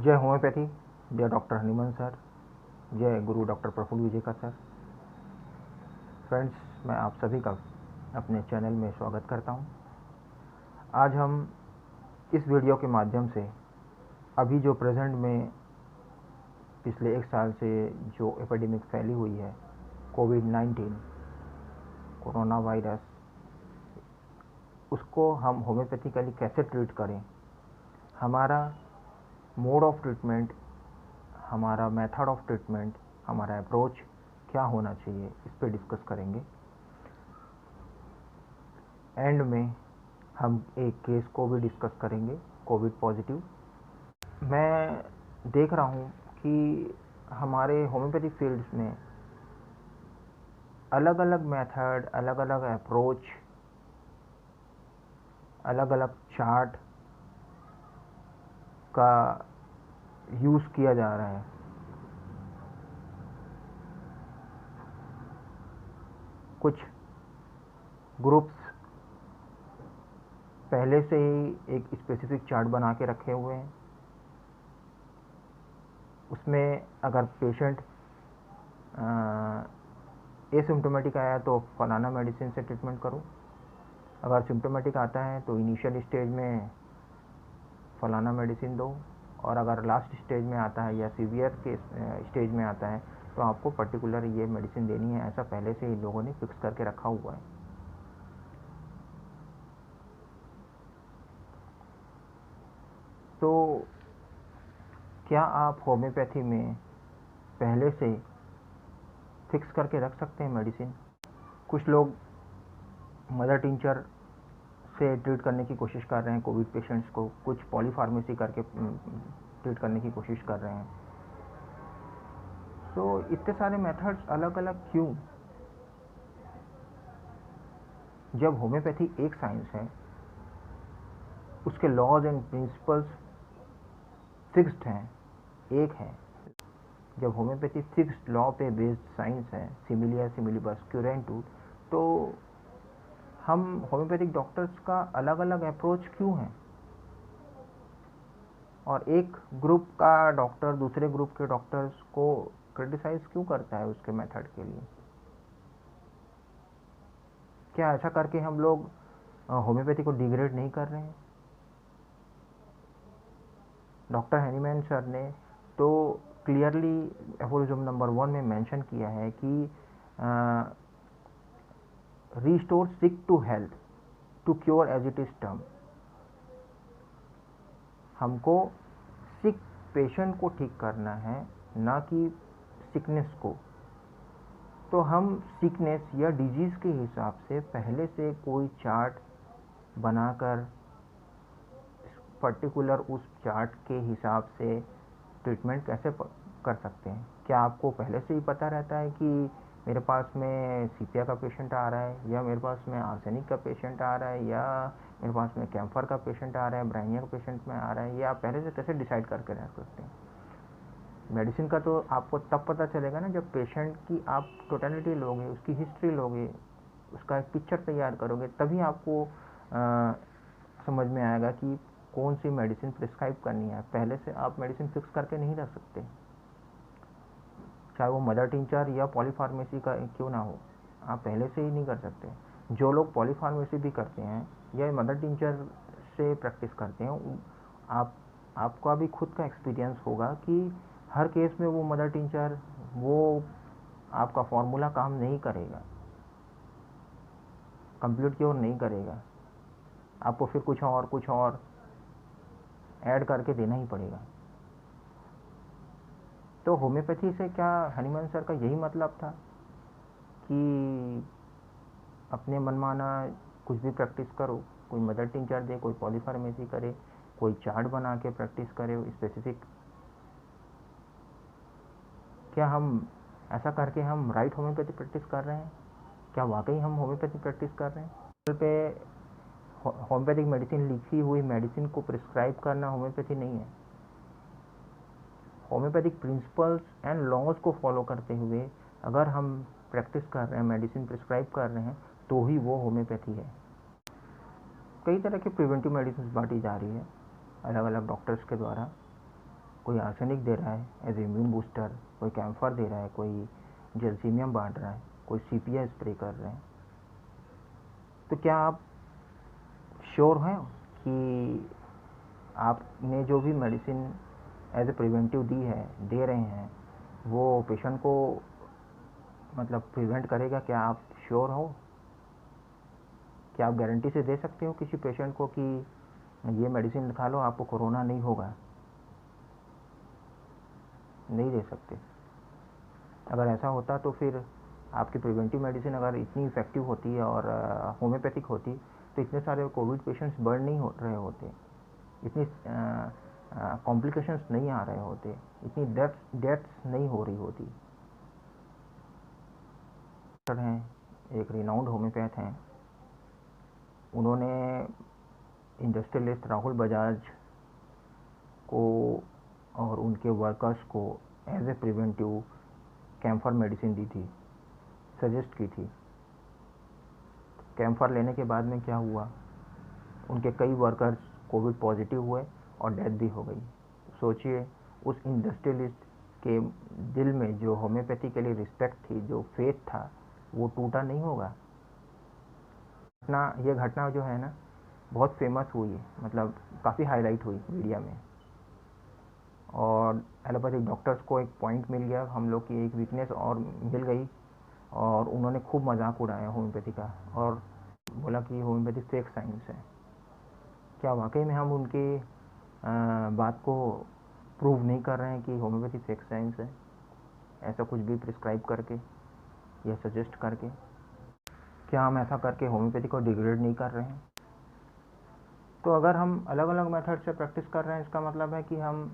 जय होम्योपैथी, जय doctor Hahnemann sir, जय गुरु डॉक्टर प्रफुल्ल विजेका सर। फ्रेंड्स, मैं आप सभी का अपने चैनल में स्वागत करता हूं। आज हम इस वीडियो के माध्यम से अभी जो प्रेजेंट में पिछले 1 साल से जो एपिडेमिक फैली हुई है, कोविड-19 कोरोना वायरस, उसको हम होम्योपैथिकली कैसे ट्रीट करें, हमारा मोड ऑफ ट्रीटमेंट, हमारा मेथड ऑफ ट्रीटमेंट, हमारा अप्रोच क्या होना चाहिए, इस पे डिस्कस करेंगे। एंड में हम एक केस को भी डिस्कस करेंगे, कोविड पॉजिटिव। मैं देख रहा हूँ कि हमारे होम्योपैथी फील्ड्स में अलग अलग मेथड, अलग अलग अप्रोच, अलग अलग चार्ट का यूज़ किया जा रहा है। कुछ ग्रुप्स पहले से ही एक स्पेसिफिक चार्ट बना के रखे हुए हैं। उसमें अगर पेशेंट एसिम्प्टोमेटिक आया तो फलाना मेडिसिन से ट्रीटमेंट करो, अगर सिम्प्टोमेटिक आता है तो इनिशियल स्टेज में फलाना मेडिसिन दो, और अगर लास्ट स्टेज में आता है या सीवियर के स्टेज में आता है तो आपको पर्टिकुलर ये मेडिसिन देनी है। ऐसा पहले से ही लोगों ने फिक्स करके रखा हुआ है। तो क्या आप होम्योपैथी में पहले से फिक्स करके रख सकते हैं मेडिसिन? कुछ लोग मदर टिंचर से ट्रीट करने की कोशिश कर रहे हैं कोविड पेशेंट्स को, कुछ पॉलीफार्मेसी करके ट्रीट करने की कोशिश कर रहे हैं। तो इतने सारे मेथड्स अलग अलग क्यों? जब होम्योपैथी एक साइंस है, उसके लॉज एंड प्रिंसिपल्स फिक्स्ड हैं, एक है। जब होम्योपैथी फिक्स्ड लॉ पे बेस्ड साइंस है, सिमिलियर सिमिलीबस क्यूरेंटू, तो हम होम्योपैथिक डॉक्टर्स का अलग अलग अप्रोच क्यों है? और एक ग्रुप का डॉक्टर दूसरे ग्रुप के डॉक्टर्स को क्रिटिसाइज क्यों करता है उसके मेथड के लिए? क्या ऐसा करके हम लोग होम्योपैथी को डिग्रेड नहीं कर रहे हैं? डॉक्टर हनीमैन सर ने तो क्लियरली एफोरिज्म नंबर 1 में मेंशन किया है कि restore sick to health to cure as it is term. हमको सिक पेशेंट को ठीक करना है, ना कि सिकनेस को। तो हम सिकनेस या डिजीज़ के हिसाब से पहले से कोई चार्ट बनाकर पर्टिकुलर उस चार्ट के हिसाब से ट्रीटमेंट कैसे कर सकते हैं? क्या आपको पहले से ही पता रहता है कि मेरे पास में सीपिया का पेशेंट आ रहा है, या मेरे पास में आर्सेनिक का पेशेंट आ रहा है, या मेरे पास में कैम्फर का पेशेंट आ रहा है, ब्राइनिया का पेशेंट में आ रहा है? ये आप पहले से कैसे डिसाइड करके रह सकते हैं? मेडिसिन का तो आपको तब पता चलेगा ना जब पेशेंट की आप टोटलिटी लोगे, उसकी हिस्ट्री लोगे, उसका एक पिक्चर तैयार करोगे, तभी आपको समझ में आएगा कि कौन सी मेडिसिन प्रिस्क्राइब करनी है। पहले से आप मेडिसिन फिक्स करके नहीं रख सकते, चाहे वो मदर टिंचर या पॉलीफार्मेसी का क्यों ना हो, आप पहले से ही नहीं कर सकते। जो लोग पॉलीफार्मेसी भी करते हैं या मदर टिंचर से प्रैक्टिस करते हैं, आपका भी खुद का एक्सपीरियंस होगा कि हर केस में वो मदर टिंचर, वो आपका फॉर्मूला काम नहीं करेगा, कंप्लीट क्योर नहीं करेगा। आपको फिर कुछ और ऐड करके देना ही पड़ेगा। तो होम्योपैथी से क्या हनीमैन सर का यही मतलब था कि अपने मनमाना कुछ भी प्रैक्टिस करो, कोई मदर टिंचर दे, कोई पॉलीफार्मेसी करे, कोई चार्ट बना के प्रैक्टिस करे स्पेसिफिक? क्या हम ऐसा करके हम राइट होम्योपैथी प्रैक्टिस कर रहे हैं? क्या वाकई हम होम्योपैथी प्रैक्टिस कर रहे हैं? पे होम्योपैथिक मेडिसिन लिखी हुई मेडिसिन को प्रिस्क्राइब करना होम्योपैथी नहीं है। होम्योपैथिक प्रिंसिपल्स एंड लॉज को फॉलो करते हुए अगर हम प्रैक्टिस कर रहे हैं, मेडिसिन प्रिस्क्राइब कर रहे हैं, तो ही वो होम्योपैथी है। कई तरह की प्रिवेंटिव मेडिसिन बांटी जा रही है अलग अलग डॉक्टर्स के द्वारा। कोई आर्सेनिक दे रहा है एज इम्यून बूस्टर, कोई कैम्फर दे रहा है, कोई जेल्सीमियम बांट रहा है, कोई सीपिया स्प्रे कर रहे हैं, तो क्या आप श्योर हैं कि आपने जो भी मेडिसिन एज ए प्रिवेंटिव दी है, दे रहे हैं, वो पेशेंट को मतलब प्रिवेंट करेगा? क्या आप श्योर हो? क्या आप गारंटी से दे सकते हो किसी पेशेंट को कि ये मेडिसिन खा लो, आपको कोरोना नहीं होगा? नहीं दे सकते। अगर ऐसा होता तो फिर आपकी प्रिवेंटिव मेडिसिन अगर इतनी इफ़ेक्टिव होती और होम्योपैथिक होती तो इतने सारे कोविड पेशेंट्स बढ़ नहीं हो रहे होते, इतनी कॉम्प्लिकेशंस नहीं आ रहे होते, इतनी डेथ्स नहीं हो रही होती। हैं एक रिनाउंड होम्योपैथ हैं, उन्होंने इंडस्ट्रियलिस्ट राहुल बजाज को और उनके वर्कर्स को as a preventive camphor medicine दी थी, सजेस्ट की थी। कैम्फर लेने के बाद में क्या हुआ, उनके कई वर्कर्स कोविड पॉजिटिव हुए और डेथ भी हो गई। सोचिए उस इंडस्ट्रियलिस्ट के दिल में जो होम्योपैथी के लिए रिस्पेक्ट थी, जो फेथ था, वो टूटा नहीं होगा। ये घटना जो है ना बहुत फेमस हुई है, मतलब काफ़ी हाईलाइट हुई मीडिया में, और एलोपैथिक डॉक्टर्स को एक पॉइंट मिल गया, हम लोग की एक वीकनेस और मिल गई, और उन्होंने खूब मजाक उड़ाया होम्योपैथी का और बोला कि होम्योपैथी फेक साइंस है। क्या वाकई में हम उनकी बात को प्रूव नहीं कर रहे हैं कि होम्योपैथी फेक साइंस है, ऐसा कुछ भी प्रिस्क्राइब करके या सजेस्ट करके? क्या हम ऐसा करके होम्योपैथी को डिग्रेड नहीं कर रहे हैं? तो अगर हम अलग अलग मेथड से प्रैक्टिस कर रहे हैं, इसका मतलब है कि हम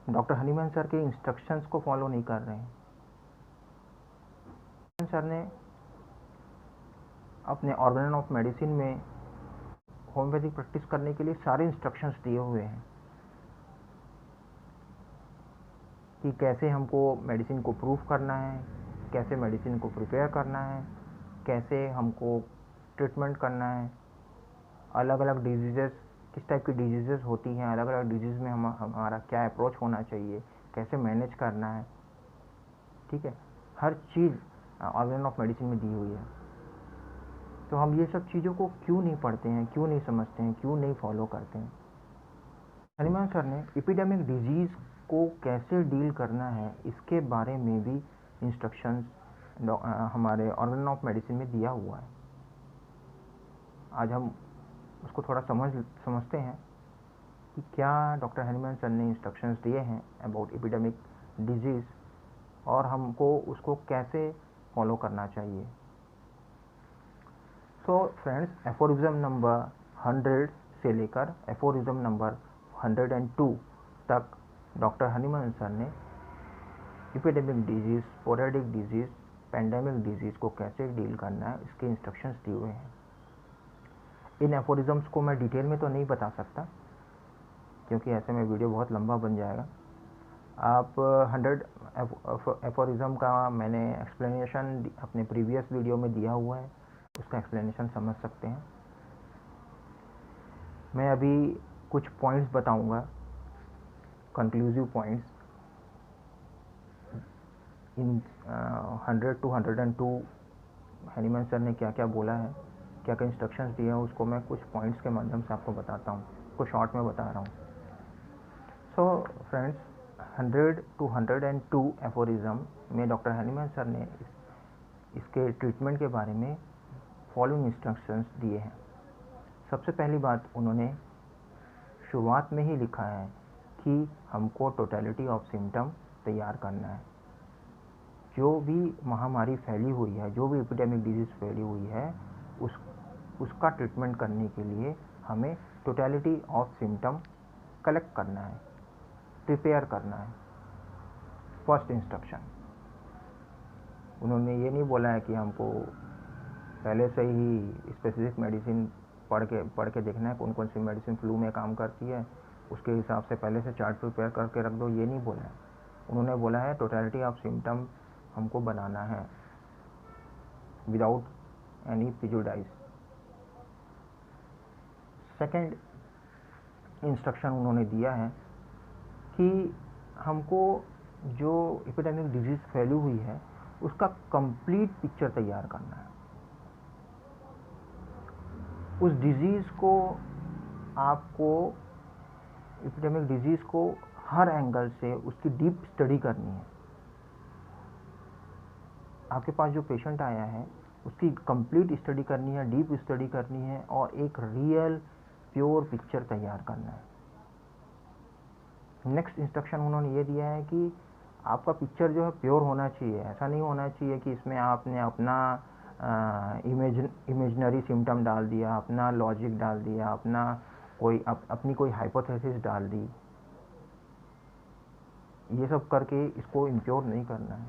डॉक्टर हनीमैन सर के इंस्ट्रक्शंस को फॉलो नहीं कर रहे हैं। सर ने अपने ऑर्गेन ऑफ मेडिसिन में होम्योपैथिक प्रैक्टिस करने के लिए सारे इंस्ट्रक्शंस दिए हुए हैं कि कैसे हमको मेडिसिन को प्रूफ करना है, कैसे मेडिसिन को प्रिपेयर करना है, कैसे हमको ट्रीटमेंट करना है, अलग अलग डिजीज़ेस, किस टाइप की डिजीज़ेस होती हैं, अलग अलग डिजीज़ में हमारा क्या अप्रोच होना चाहिए, कैसे मैनेज करना है, ठीक है। हर चीज़ ऑर्गेन ऑफ मेडिसिन में दी हुई है। तो हम ये सब चीज़ों को क्यों नहीं पढ़ते हैं, क्यों नहीं समझते हैं, क्यों नहीं फॉलो करते हैं? हनीमैन सर ने एपिडेमिक डिजीज़ को कैसे डील करना है, इसके बारे में भी इंस्ट्रक्शंस हमारे ऑर्गेन ऑफ मेडिसिन में दिया हुआ है। आज हम उसको थोड़ा समझते हैं कि क्या डॉक्टर हनीमैन सर ने इंस्ट्रक्शंस दिए हैं अबाउट एपिडेमिक डिजीज़, और हमको उसको कैसे फॉलो करना चाहिए। सो फ्रेंड्स, एफोरिज्म नंबर 100 से लेकर एफोरिज्म नंबर 102 तक डॉक्टर हनीमैन सर ने epidemic disease, sporadic disease, pandemic disease को कैसे डील करना है, इसके इंस्ट्रक्शंस दिए हुए हैं। इन एफोरिज्म्स को मैं डिटेल में तो नहीं बता सकता, क्योंकि ऐसे में वीडियो बहुत लंबा बन जाएगा। आप 100 एफोरिज्म का मैंने एक्सप्लेनेशन अपने प्रीवियस वीडियो में दिया हुआ है, उसका एक्सप्लेनेशन समझ सकते हैं। मैं अभी कुछ पॉइंट्स बताऊंगा, conclusive points in 100 to 102 Hahnemann sir ने क्या क्या बोला है, क्या क्या इंस्ट्रक्शंस दिए हैं, उसको मैं कुछ पॉइंट्स के माध्यम से आपको बताता हूँ, उसको शॉर्ट में बता रहा हूँ। सो फ्रेंड्स, 100 to 102 एफोरिज्म में डॉक्टर हनीमैन सर ने इसके ट्रीटमेंट के बारे में फॉलोइंग इंस्ट्रक्शंस दिए हैं। सबसे पहली बात, उन्होंने शुरुआत में ही लिखा है कि हमको टोटलिटी ऑफ सिम्टम तैयार करना है। जो भी महामारी फैली हुई है, जो भी एपिडेमिक डिजीज़ फैली हुई है, उसका ट्रीटमेंट करने के लिए हमें टोटलिटी ऑफ सिम्टम कलेक्ट करना है, प्रिपेयर करना है। First instruction. उन्होंने ये नहीं बोला है कि हमको पहले से ही स्पेसिफिक मेडिसिन पढ़ के देखना है कौन कौन सी मेडिसिन फ्लू में काम करती है, उसके हिसाब से पहले से चार्ट प्रिपेयर करके रख दो, ये नहीं बोला है। उन्होंने बोला है टोटलिटी ऑफ सिम्टम हमको बनाना है without any prejudice. Second instruction उन्होंने दिया है कि हमको जो एपिडेमिक डिजीज़ फैली हुई है उसका कंप्लीट पिक्चर तैयार करना है। उस डिजीज़ को आपको एपिडेमिक डिजीज़ को हर एंगल से उसकी डीप स्टडी करनी है। आपके पास जो पेशेंट आया है उसकी कंप्लीट स्टडी करनी है, डीप स्टडी करनी है और एक रियल प्योर पिक्चर तैयार करना है। नेक्स्ट इंस्ट्रक्शन उन्होंने ये दिया है कि आपका पिक्चर जो है प्योर होना चाहिए। ऐसा नहीं होना चाहिए कि इसमें आपने अपना इमेजनरी सिम्टम डाल दिया, अपना लॉजिक डाल दिया, अपनी कोई हाइपोथेसिस डाल दी। ये सब करके इसको इम्प्योर नहीं करना है।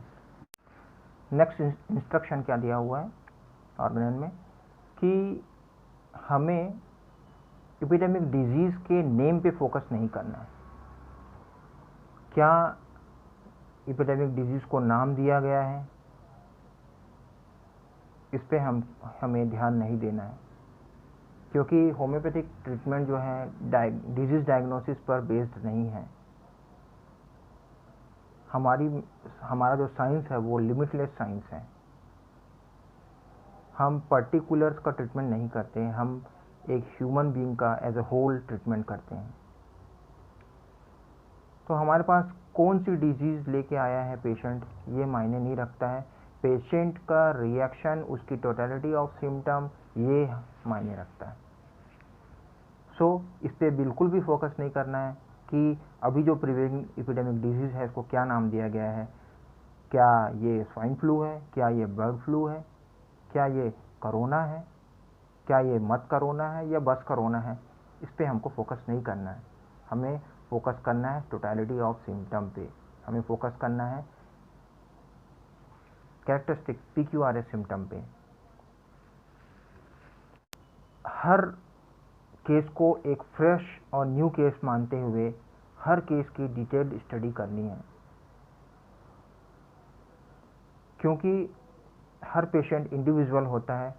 नेक्स्ट इंस्ट्रक्शन क्या दिया हुआ है ऑर्गेनन में कि हमें एपिडेमिक डिजीज़ के नेम पे फोकस नहीं करना है। क्या एपिडेमिक डिजीज़ को नाम दिया गया है, इस पे हमें ध्यान नहीं देना है, क्योंकि होम्योपैथिक ट्रीटमेंट जो है डिजीज़ डायग्नोसिस पर बेस्ड नहीं है। हमारा जो साइंस है वो लिमिटलेस साइंस है। हम पर्टिकुलर्स का ट्रीटमेंट नहीं करते हैं, हम एक ह्यूमन बीइंग का एज ए होल ट्रीटमेंट करते हैं। तो हमारे पास कौन सी डिजीज़ लेके आया है पेशेंट, ये मायने नहीं रखता है। पेशेंट का रिएक्शन, उसकी टोटलिटी ऑफ सिम्टम, ये मायने रखता है। सो इस पर बिल्कुल भी फोकस नहीं करना है कि अभी जो प्रिवेलिंग एपिडेमिक डिजीज़ है इसको क्या नाम दिया गया है। क्या ये स्वाइन फ्लू है, क्या ये बर्ड फ्लू है, क्या ये कोरोना है, क्या ये मत कोरोना है या बस कोरोना है, इस पर हमको फोकस नहीं करना है। हमें फोकस करना है टोटलिटी ऑफ सिम्टम पे। हमें फोकस करना है कैरेक्टरिस्टिक PQRS सिम्टम पे। हर केस को एक फ्रेश और न्यू केस मानते हुए हर केस की डिटेल्ड स्टडी करनी है, क्योंकि हर पेशेंट इंडिविजुअल होता है।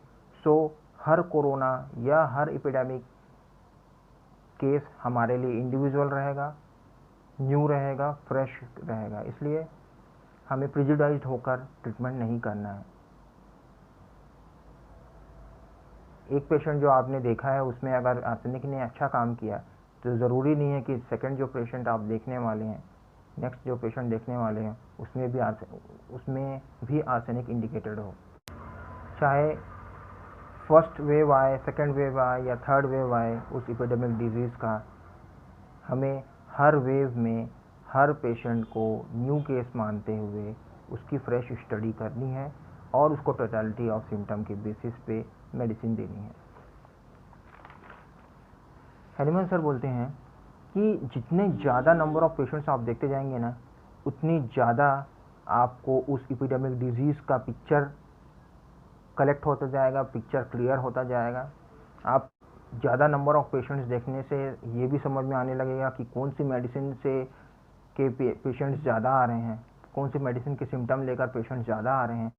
सो हर कोरोना या हर एपिडेमिक केस हमारे लिए इंडिविजुअल रहेगा, न्यू रहेगा, फ्रेश रहेगा। इसलिए हमें प्रिजुडाइज्ड होकर ट्रीटमेंट नहीं करना है। एक पेशेंट जो आपने देखा है उसमें अगर आर्सेनिक ने अच्छा काम किया तो ज़रूरी नहीं है कि सेकंड जो पेशेंट आप देखने वाले हैं, नेक्स्ट जो पेशेंट देखने वाले हैं, उसमें भी आर्सेनिक इंडिकेटेड हो। चाहे फर्स्ट वेव आए, सेकंड वेव आए या थर्ड वेव आए उस एपिडेमिक डिजीज़ का, हमें हर वेव में हर पेशेंट को न्यू केस मानते हुए उसकी फ्रेश स्टडी करनी है और उसको टोटलिटी ऑफ सिम्टम के बेसिस पे मेडिसिन देनी है। हैनीमैन सर बोलते हैं कि जितने ज़्यादा नंबर ऑफ पेशेंट्स आप देखते जाएंगे ना, उतनी ज़्यादा आपको उस एपिडेमिक डिजीज़ का पिक्चर कलेक्ट होता जाएगा, पिक्चर क्लियर होता जाएगा। आप ज़्यादा नंबर ऑफ पेशेंट्स देखने से ये भी समझ में आने लगेगा कि कौन सी मेडिसिन से के पेशेंट्स ज़्यादा आ रहे हैं, कौन सी मेडिसिन के सिम्टम लेकर पेशेंट्स ज़्यादा आ रहे हैं।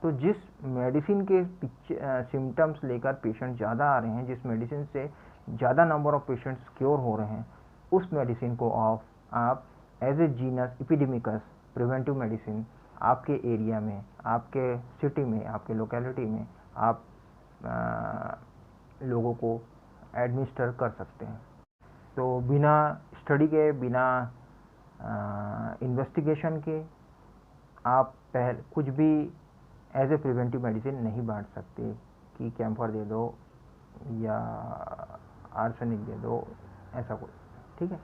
तो जिस मेडिसिन के सिम्टम्स लेकर पेशेंट ज़्यादा आ रहे हैं, जिस मेडिसिन से ज़्यादा नंबर ऑफ पेशेंट्स क्योर हो रहे हैं, उस मेडिसिन को आप as a genus epidemicus preventive medicine आपके एरिया में, आपके सिटी में, आपके लोकेलिटी में आप लोगों को एडमिनिस्टर कर सकते हैं। तो बिना स्टडी के, बिना इन्वेस्टिगेशन के आप कुछ भी एज ए प्रिवेंटिव मेडिसिन नहीं बांट सकते कि कैम्फर दे दो या आर्सेनिक दे दो, ऐसा कुछ। ठीक है,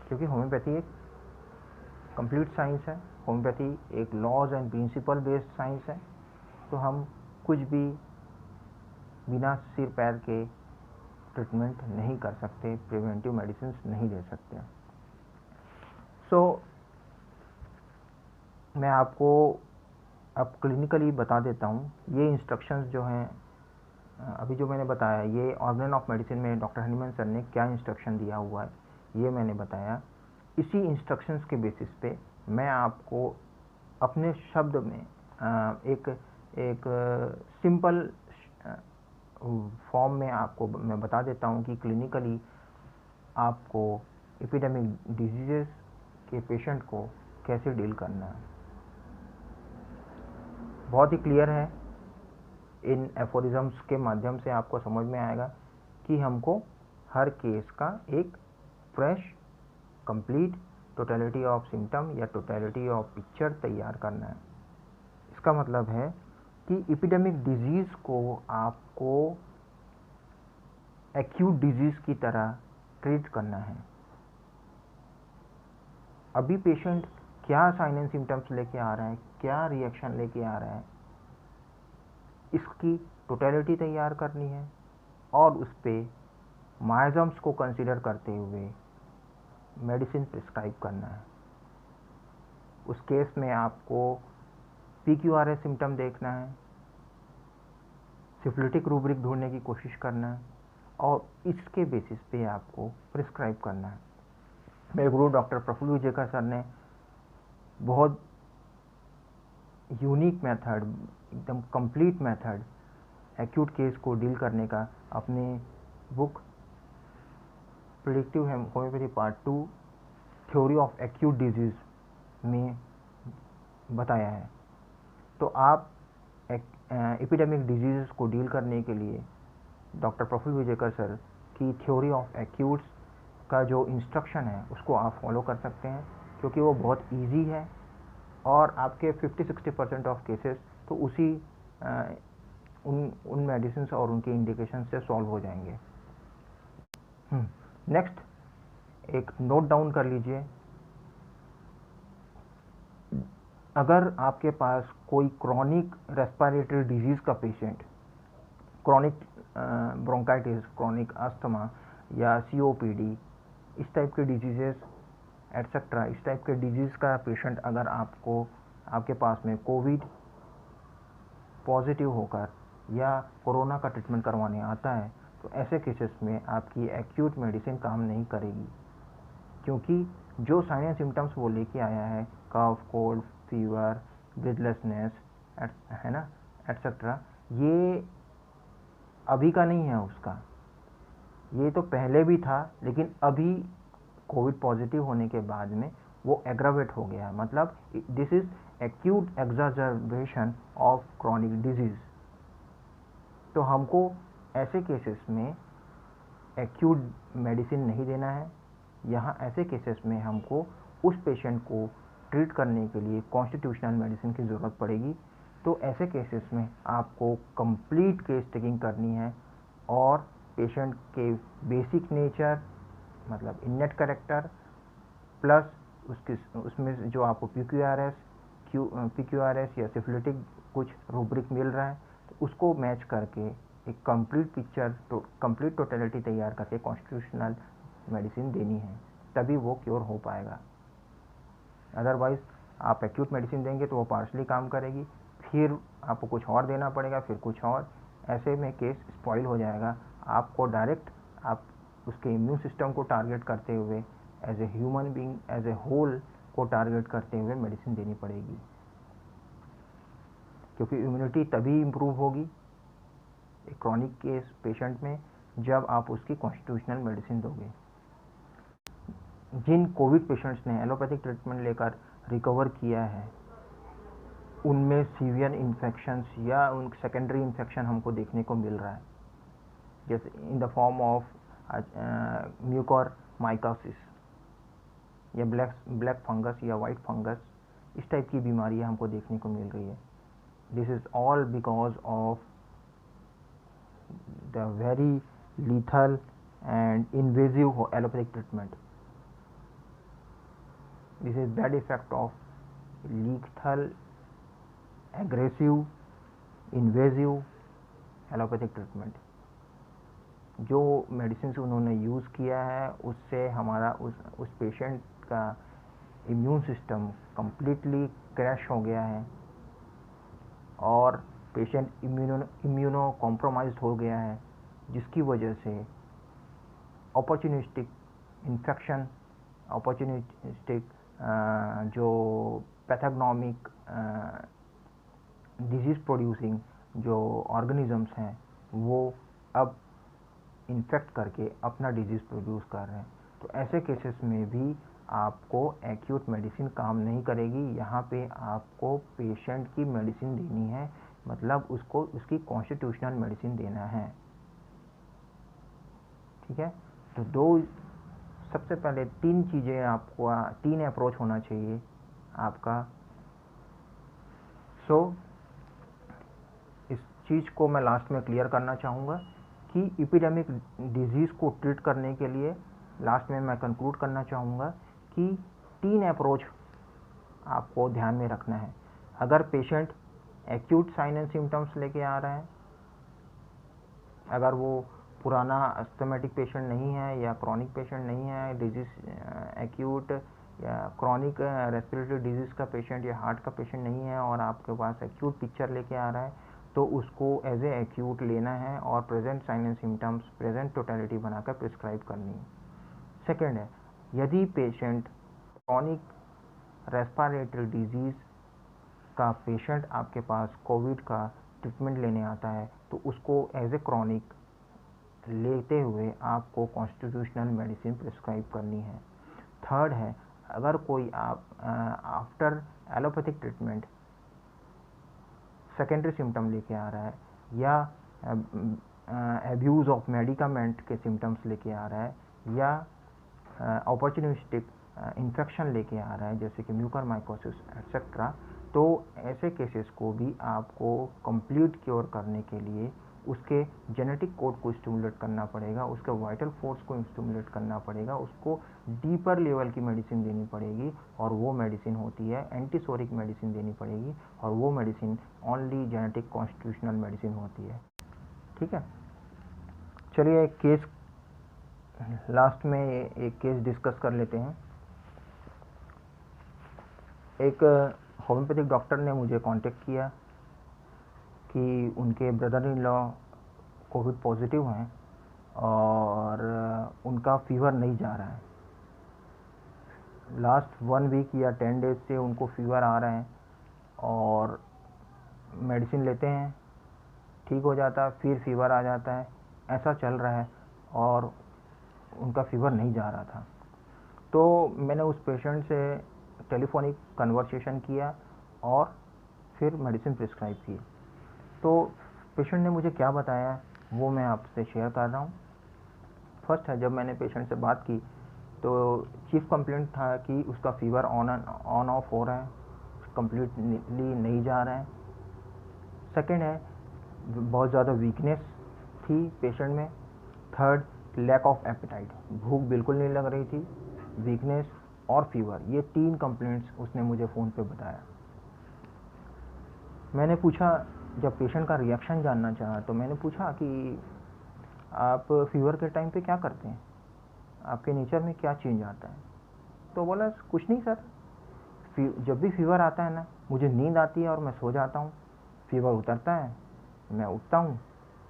क्योंकि होम्योपैथी एक कंप्लीट साइंस है, होम्योपैथी एक laws and principle based science है। तो हम कुछ भी बिना सिर पैर के ट्रीटमेंट नहीं कर सकते, प्रिवेंटिव मेडिसिन नहीं दे सकते। सो मैं आपको अब क्लिनिकली बता देता हूँ। ये इंस्ट्रक्शंस जो हैं अभी जो मैंने बताया, ये ऑर्गेनन ऑफ मेडिसिन में डॉक्टर हैनीमैन सर ने क्या इंस्ट्रक्शन दिया हुआ है ये मैंने बताया। इसी इंस्ट्रक्शंस के बेसिस पे मैं आपको अपने शब्द में एक सिंपल फॉर्म में आपको मैं बता देता हूँ कि क्लिनिकली आपको एपिडेमिक डिजीज़ के पेशेंट को कैसे डील करना है। बहुत ही क्लियर है, इन एफोरिज्म्स के माध्यम से आपको समझ में आएगा कि हमको हर केस का एक fresh complete totality of symptom या टोटलिटी ऑफ पिक्चर तैयार करना है। इसका मतलब है कि एपिडेमिक डिजीज़ को आपको एक्यूट डिजीज़ की तरह ट्रीट करना है। अभी पेशेंट क्या साइन एंड सिम्टम्स लेके आ रहा है, क्या रिएक्शन लेके आ रहा है, इसकी टोटलिटी तैयार करनी है और उस पर माइजम्स को कंसीडर करते हुए मेडिसिन प्रिस्क्राइब करना है। उस केस में आपको PQRS सिम्टम देखना है, सिफिलिटिक रूब्रिक ढूंढने की कोशिश करना है और इसके बेसिस पे आपको प्रिस्क्राइब करना है। मेरे गुरु डॉक्टर प्रफुल्ल विजेकर सर ने बहुत यूनिक मेथड, एकदम कंप्लीट मेथड एक्यूट केस को डील करने का अपने book predictive homeopathy part 2 theory of acute disease में बताया है। तो आप एपिडेमिक डिजीज़ को डील करने के लिए डॉक्टर प्रफुल्ल विजेकर सर की थ्योरी ऑफ एक्यूट्स का जो इंस्ट्रक्शन है उसको आप फॉलो कर सकते हैं, क्योंकि वो बहुत इजी है और आपके 50-60% ऑफ केसेस तो उसी उन मेडिसिन और उनके इंडिकेशन से सॉल्व हो जाएंगे। नेक्स्ट एक नोट डाउन कर लीजिए, अगर आपके पास कोई क्रॉनिक रेस्पिरेटरी डिजीज़ का patient, chronic bronchitis, chronic asthma या COPD, इस टाइप के डिजीज़ेस एटसेट्रा, इस टाइप के डिजीज़ का पेशेंट अगर आपके पास में कोविड पॉजिटिव होकर या कोरोना का ट्रीटमेंट करवाने आता है, तो ऐसे केसेस में आपकी एक्यूट मेडिसिन काम नहीं करेगी, क्योंकि जो साइन एंड सिम्टम्स वो लेके आया है, कफ, कोल्ड, फीवर, ब्रीथलेसनेस, है ना, एटसेट्रा, ये अभी का नहीं है उसका, ये तो पहले भी था, लेकिन अभी कोविड पॉजिटिव होने के बाद में वो एग्रावेट हो गया। मतलब this is acute exacerbation of chronic disease. तो हमको ऐसे केसेस में एक्यूट मेडिसिन नहीं देना है। यहाँ ऐसे केसेस में हमको उस पेशेंट को ट्रीट करने के लिए कॉन्स्टिट्यूशनल मेडिसिन की ज़रूरत पड़ेगी। तो ऐसे केसेस में आपको कंप्लीट केस टेकिंग करनी है और पेशेंट के बेसिक नेचर, मतलब इनेट कैरेक्टर प्लस उसमें जो आपको PQRS या सिफिलिटिक कुछ रूब्रिक मिल रहा है, तो उसको मैच करके एक कंप्लीट पिक्चर, कंप्लीट टोटलिटी तैयार करके कॉन्स्टिट्यूशनल मेडिसिन देनी है, तभी वो क्योर हो पाएगा। अदरवाइज आप एक्यूट मेडिसिन देंगे तो वो पार्शली काम करेगी, फिर आपको कुछ और देना पड़ेगा, फिर कुछ और, ऐसे में केस स्पॉइल हो जाएगा। आपको डायरेक्ट आप उसके इम्यून सिस्टम को टारगेट करते हुए, as a human being, as a whole को टारगेट करते हुए मेडिसिन देनी पड़ेगी, क्योंकि इम्यूनिटी तभी इम्प्रूव होगी एक क्रॉनिक केस पेशेंट में जब आप उसकी कॉन्स्टिट्यूशनल मेडिसिन दोगे। जिन कोविड पेशेंट्स ने एलोपैथिक ट्रीटमेंट लेकर रिकवर किया है, उनमें सीवियर इन्फेक्शंस या उन सेकेंडरी इन्फेक्शन हमको देखने को मिल रहा है, जैसे in the form of mucormycosis या ब्लैक फंगस या वाइट फंगस, इस टाइप की बीमारियां हमको देखने को मिल रही है। This is all because of the very lethal and invasive allopathic treatment. This is bad effect of lethal, aggressive, invasive allopathic treatment. जो मेडिसिन उन्होंने यूज़ किया है उससे हमारा उस पेशेंट का इम्यून सिस्टम कम्प्लीटली क्रैश हो गया है और पेशेंट इम्यूनो कॉम्प्रोमाइज्ड हो गया है, जिसकी वजह से अपॉर्चुनिस्टिक इन्फेक्शन, अपॉर्चुनिस्टिक जो पैथोग्नोमिक डिजीज़ प्रोड्यूसिंग जो ऑर्गेनिजम्स हैं वो अब इन्फेक्ट करके अपना डिजीज़ प्रोड्यूस कर रहे हैं। तो ऐसे केसेस में भी आपको एक्यूट मेडिसिन काम नहीं करेगी। यहाँ पे आपको पेशेंट की मेडिसिन देनी है, मतलब उसको उसकी कॉन्स्टिट्यूशनल मेडिसिन देना है। ठीक है, तो सबसे पहले 3 चीज़ें आपको 3 अप्रोच होना चाहिए आपका। इस चीज़ को मैं लास्ट में क्लियर करना चाहूँगा कि एपिडेमिक डिजीज़ को ट्रीट करने के लिए लास्ट में मैं कंक्लूड करना चाहूँगा कि 3 अप्रोच आपको ध्यान में रखना है। अगर patient acute sign and symptoms लेके आ रहा है, अगर वो पुराना अस्थमेटिक पेशेंट नहीं है या क्रॉनिक पेशेंट नहीं है, डिजीज एक्यूट या क्रॉनिक रेस्पिरेटरी डिजीज़ का पेशेंट या हार्ट का पेशेंट नहीं है और आपके पास एक्यूट पिक्चर लेके आ रहा है, तो उसको एज ए एक्यूट लेना है और present sign and symptoms, present totality बनाकर प्रिस्क्राइब करनी है। सेकेंड है, यदि पेशेंट क्रॉनिक रेस्पिरेटरी डिजीज़ का पेशेंट आपके पास कोविड का ट्रीटमेंट लेने आता है, तो उसको एज ए क्रॉनिक लेते हुए आपको कॉन्स्टिट्यूशनल मेडिसिन प्रिस्क्राइब करनी है। थर्ड है, अगर कोई आप after allopathic treatment secondary symptom लेके आ रहा है या एब्यूज़ ऑफ मेडिकामेंट के सिम्टम्स लेके आ रहा है या अपॉर्चुनिस्टिक इन्फेक्शन लेके आ रहा है जैसे कि म्यूकरमाइकोसिस एक्सेट्रा, तो ऐसे केसेस को भी आपको कंप्लीट क्योर करने के लिए उसके जेनेटिक कोड को स्टिमुलेट करना पड़ेगा, उसके वाइटल फोर्स को स्टिमुलेट करना पड़ेगा, उसको डीपर लेवल की मेडिसिन देनी पड़ेगी और वो मेडिसिन होती है एंटीसोरिक मेडिसिन देनी पड़ेगी और वो medicine only genetic constitutional medicine होती है। ठीक है, चलिए एक केस लास्ट में एक केस डिस्कस कर लेते हैं। एक होम्योपैथिक डॉक्टर ने मुझे कांटेक्ट किया कि उनके brother in law Covid positive हैं और उनका फीवर नहीं जा रहा है। लास्ट 1 वीक या 10 डेज से उनको फीवर आ रहा है और मेडिसिन लेते हैं, ठीक हो जाता है, फिर फीवर आ जाता है, ऐसा चल रहा है और उनका फीवर नहीं जा रहा था। तो मैंने उस पेशेंट से टेलीफोनिक कन्वर्सेशन किया और फिर मेडिसिन प्रिस्क्राइब की। तो पेशेंट ने मुझे क्या बताया वो मैं आपसे शेयर कर रहा हूँ। फर्स्ट है, जब मैंने पेशेंट से बात की तो चीफ कंप्लेंट था कि उसका फीवर ऑन ऑफ हो रहा है, कम्प्लीटली नहीं जा रहा है। सेकेंड है, बहुत ज़्यादा वीकनेस थी पेशेंट में। थर्ड, लैक ऑफ एपेटाइट, भूख बिल्कुल नहीं लग रही थी, वीकनेस और फीवर, ये 3 कंप्लेंट्स उसने मुझे फ़ोन पे बताया। मैंने पूछा, जब पेशेंट का रिएक्शन जानना चाहा तो मैंने पूछा कि आप फीवर के टाइम पे क्या करते हैं, आपके नेचर में क्या चेंज आता है? तो बोला कुछ नहीं सर, जब भी फीवर आता है ना मुझे नींद आती है और मैं सो जाता हूँ, फीवर उतरता है, मैं उठता हूँ,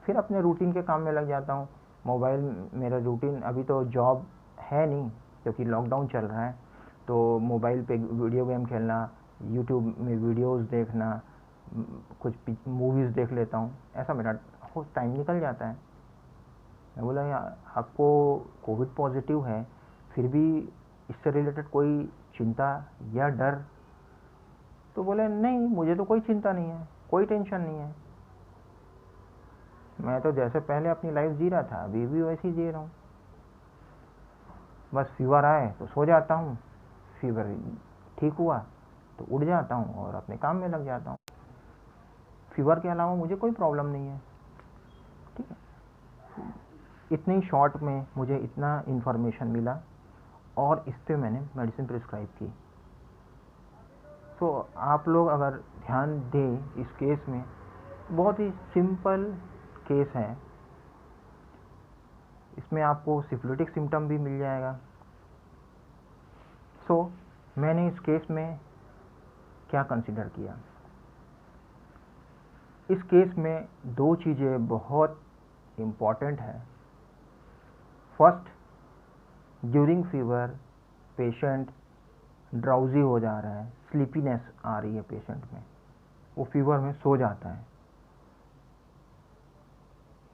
फिर अपने रूटीन के काम में लग जाता हूँ। मोबाइल मेरा रूटीन, अभी तो जॉब है नहीं क्योंकि लॉकडाउन चल रहा है, तो मोबाइल पे वीडियो गेम खेलना, यूट्यूब में वीडियोस देखना, कुछ मूवीज़ देख लेता हूँ, ऐसा मेरा टाइम निकल जाता है। मैं बोला आपको कोविड पॉजिटिव है, फिर भी इससे रिलेटेड कोई चिंता या डर? तो बोले नहीं, मुझे तो कोई चिंता नहीं है, कोई टेंशन नहीं है, मैं तो जैसे पहले अपनी लाइफ जी रहा था अभी भी वैसे ही जी रहा हूँ, बस फीवर आए तो सो जाता हूँ, फीवर ठीक हुआ तो उठ जाता हूँ और अपने काम में लग जाता हूँ, फीवर के अलावा मुझे कोई प्रॉब्लम नहीं है। ठीक है, इतने ही शॉर्ट में मुझे इतना इन्फॉर्मेशन मिला और इस पर मैंने मेडिसिन प्रिस्क्राइब की। तो आप लोग अगर ध्यान दें इस केस में, बहुत ही सिंपल केस है, इसमें आपको सिफिलिटिक सिम्टम भी मिल जाएगा। सो मैंने इस केस में क्या कंसिडर किया, इस केस में 2 चीज़ें बहुत इम्पॉर्टेंट है। First, during fever patient drowsy हो जा रहा है, स्लीपीनेस आ रही है पेशेंट में, वो फीवर में सो जाता है,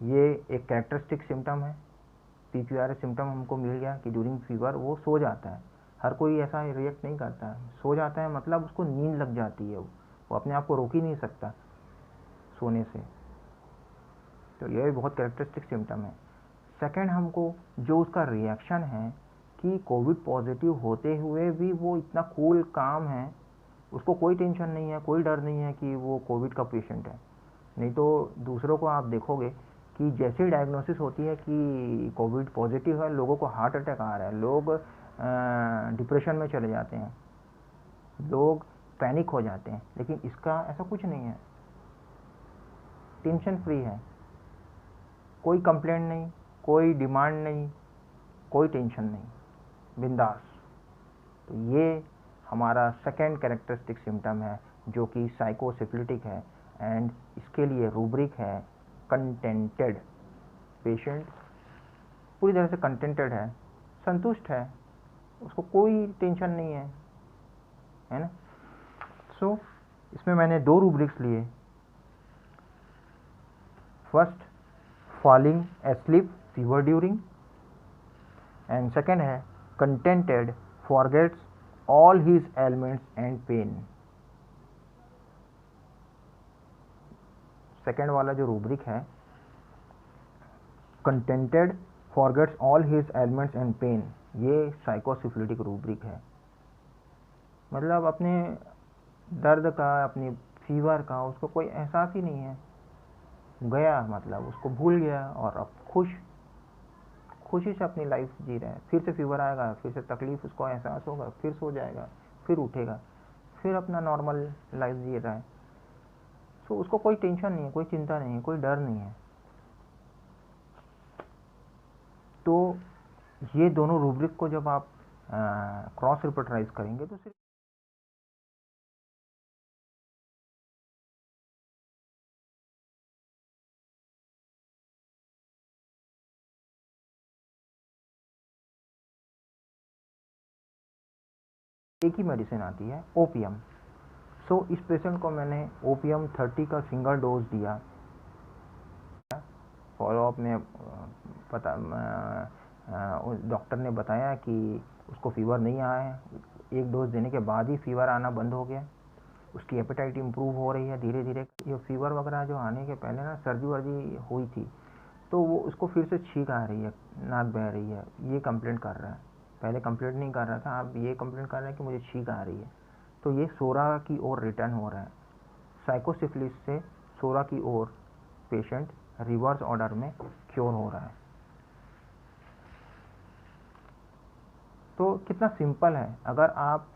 ये एक कैरेक्टरिस्टिक सिम्टम है CPR सिम्टम हमको मिल गया कि ड्यूरिंग फीवर वो सो जाता है। हर कोई ऐसा रिएक्ट नहीं करता है। सो जाता है मतलब उसको नींद लग जाती है, वो अपने आप को रोक ही नहीं सकता सोने से। तो ये बहुत कैरेक्टरिस्टिक सिम्टम है। सेकंड, हमको जो उसका रिएक्शन है कि कोविड पॉजिटिव होते हुए भी वो इतना कूल काम है, उसको कोई टेंशन नहीं है, कोई डर नहीं है कि वो कोविड का पेशेंट है। नहीं तो दूसरों को आप देखोगे कि जैसे डायग्नोसिस होती है कि कोविड पॉजिटिव है, लोगों को हार्ट अटैक आ रहा है, लोग डिप्रेशन में चले जाते हैं, लोग पैनिक हो जाते हैं। लेकिन इसका ऐसा कुछ नहीं है, टेंशन फ्री है, कोई कंप्लेंट नहीं, कोई डिमांड नहीं, कोई टेंशन नहीं, बिंदास। तो ये हमारा सेकेंड कैरेक्टरिस्टिक सिम्टम है जो कि साइकोसिफिलिटिक है, एंड इसके लिए रूब्रिक है कंटेंटेड। पेशेंट पूरी तरह से कंटेंटेड है, संतुष्ट है, उसको कोई टेंशन नहीं है ना। सो इसमें मैंने 2 रूब्रिक्स लिए। First, falling asleep fever during, and second है contented forgets all his ailments and pain. Second वाला जो रूब्रिक है, contented forgets all his ailments and pain, ये साइकोसिफिलिटिक रूब्रिक है। मतलब अपने दर्द का, अपनी फीवर का उसको कोई एहसास ही नहीं है, गया मतलब उसको भूल गया और अब खुशी से अपनी लाइफ जी रहा है। फिर से फीवर आएगा, फिर से तकलीफ उसको एहसास होगा, फिर सो जाएगा, फिर उठेगा, फिर अपना नॉर्मल लाइफ जी रहा है। सो उसको कोई टेंशन नहीं है, कोई चिंता नहीं है, कोई डर नहीं है। तो ये दोनों रूब्रिक को जब आप क्रॉस रिपोर्टराइज करेंगे तो सिर्फ एक ही मेडिसिन आती है, ओपियम। सो इस पेशेंट को मैंने ओपियम 30 का सिंगल डोज दिया। फॉलोअप में पता डॉक्टर ने बताया कि उसको फीवर नहीं आया है। एक डोज देने के बाद ही फीवर आना बंद हो गया, उसकी एपेटाइट इम्प्रूव हो रही है धीरे धीरे। ये फीवर वगैरह जो आने के पहले ना सर्दी वर्दी हुई थी, तो वो उसको फिर से छींक आ रही है, नाक बह रही है, ये कंप्लेंट कर रहा है। पहले कंप्लेंट नहीं कर रहा था, अब ये कंप्लेंट कर रहा है कि मुझे छींक आ रही है। तो ये सोरा की ओर रिटर्न हो रहा है। साइकोसिफिलिस से सोरा की ओर पेशेंट रिवर्स ऑर्डर में क्योर हो रहा है। तो कितना सिंपल है, अगर आप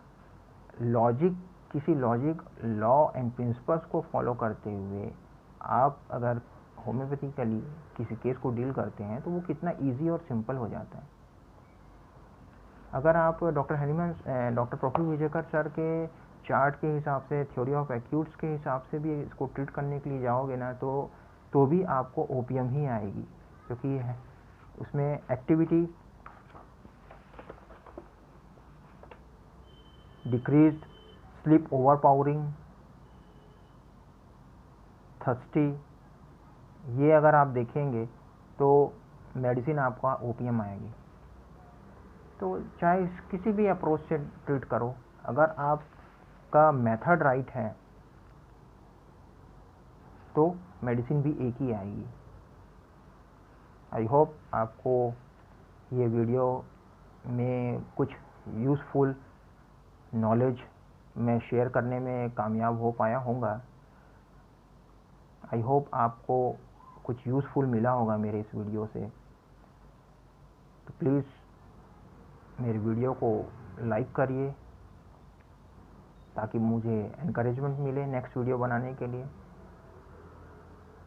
किसी लॉजिक, लॉ एंड प्रिंसिपल्स को फॉलो करते हुए आप अगर होम्योपैथिकली किसी केस को डील करते हैं तो वो कितना इजी और सिंपल हो जाता है। अगर आप doctor Hahnemann, doctor professor Vijaykar sir के चार्ट के हिसाब से, थ्योरी ऑफ एक्यूट्स के हिसाब से भी इसको ट्रीट करने के लिए जाओगे ना, तो भी आपको ओपियम ही आएगी, क्योंकि उसमें activity, decreased sleep overpowering, thirsty, ये अगर आप देखेंगे तो मेडिसिन आपका ओपियम आएगी। तो चाहे किसी भी अप्रोच से ट्रीट करो, अगर आपका मेथड राइट है तो मेडिसिन भी एक ही आएगी। आई होप आपको ये वीडियो में कुछ यूज़फुल नॉलेज मैं शेयर करने में कामयाब हो पाया होगा। आई होप आपको कुछ यूज़फुल मिला होगा मेरे इस वीडियो से। तो प्लीज़ मेरे वीडियो को लाइक करिए ताकि मुझे एनकरेजमेंट मिले नेक्स्ट वीडियो बनाने के लिए।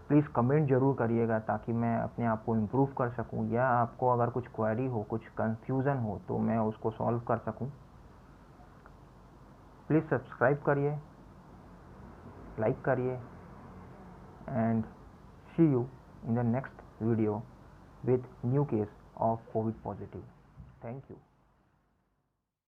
प्लीज़ कमेंट ज़रूर करिएगा ताकि मैं अपने आप को इम्प्रूव कर सकूं, या आपको अगर कुछ क्वेरी हो, कुछ कंफ्यूजन हो तो मैं उसको सॉल्व कर सकूं। प्लीज़ सब्सक्राइब करिए, लाइक करिए, and see you in the next video with new case of COVID positive. Thank you.